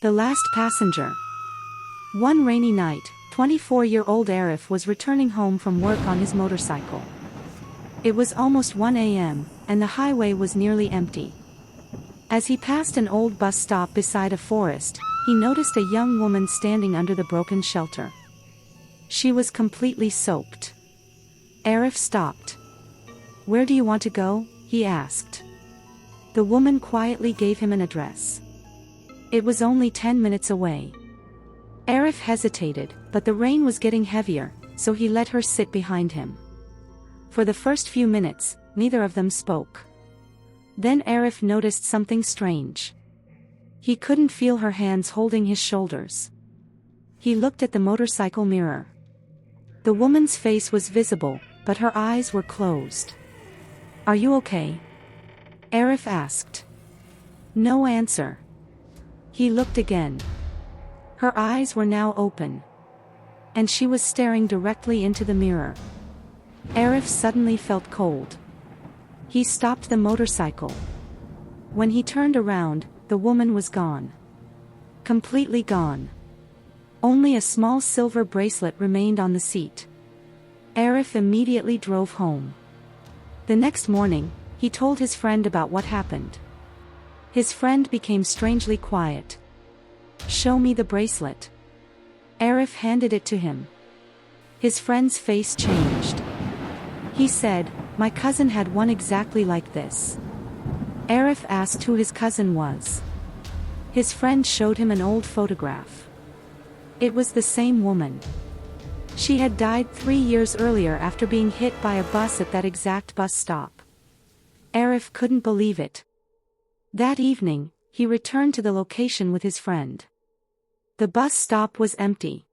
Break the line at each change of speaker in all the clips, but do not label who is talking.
The last passenger. One rainy night, 24-year-old Arif was returning home from work on his motorcycle. It was almost 1 a.m., and the highway was nearly empty. As he passed an old bus stop beside a forest, he noticed a young woman standing under the broken shelter. She was completely soaked. Arif stopped. "Where do you want to go?" he asked. The woman quietly gave him an address. It was only 10 minutes away. Arif hesitated, but the rain was getting heavier, so he let her sit behind him. For the first few minutes, neither of them spoke. Then Arif noticed something strange. He couldn't feel her hands holding his shoulders. He looked at the motorcycle mirror. The woman's face was visible, but her eyes were closed. "Are you okay?" Arif asked. No answer. He looked again. Her eyes were now open. And she was staring directly into the mirror. Arif suddenly felt cold. He stopped the motorcycle. When he turned around, the woman was gone. Completely gone. Only a small silver bracelet remained on the seat. Arif immediately drove home. The next morning, he told his friend about what happened. His friend became strangely quiet. "Show me the bracelet." Arif handed it to him. His friend's face changed. He said, "My cousin had one exactly like this." Arif asked who his cousin was. His friend showed him an old photograph. It was the same woman. She had died 3 years earlier after being hit by a bus at that exact bus stop. Arif couldn't believe it. That evening, he returned to the location with his friend. The bus stop was empty.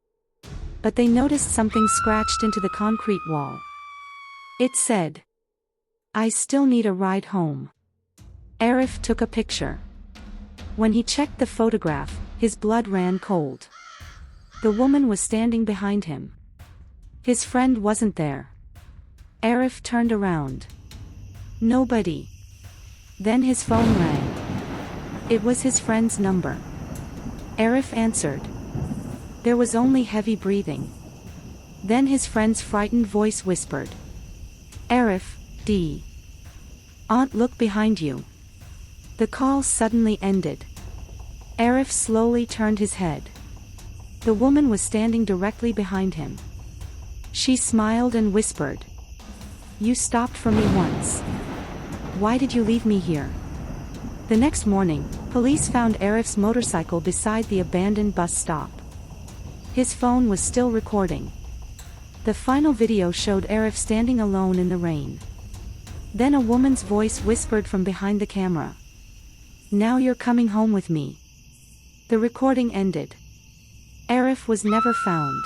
But they noticed something scratched into the concrete wall. It said, "I still need a ride home." Arif took a picture. When he checked the photograph, his blood ran cold. The woman was standing behind him. His friend wasn't there. Arif turned around. Nobody. Then his phone rang. It was his friend's number. Arif answered. There was only heavy breathing. Then his friend's frightened voice whispered, "Arif, D. Aunt, look behind you." The call suddenly ended. Arif slowly turned his head. The woman was standing directly behind him. She smiled and whispered, "You stopped for me once. Why did you leave me here?" The next morning, police found Arif's motorcycle beside the abandoned bus stop. His phone was still recording. The final video showed Arif standing alone in the rain. Then a woman's voice whispered from behind the camera, "Now you're coming home with me." The recording ended. Arif was never found.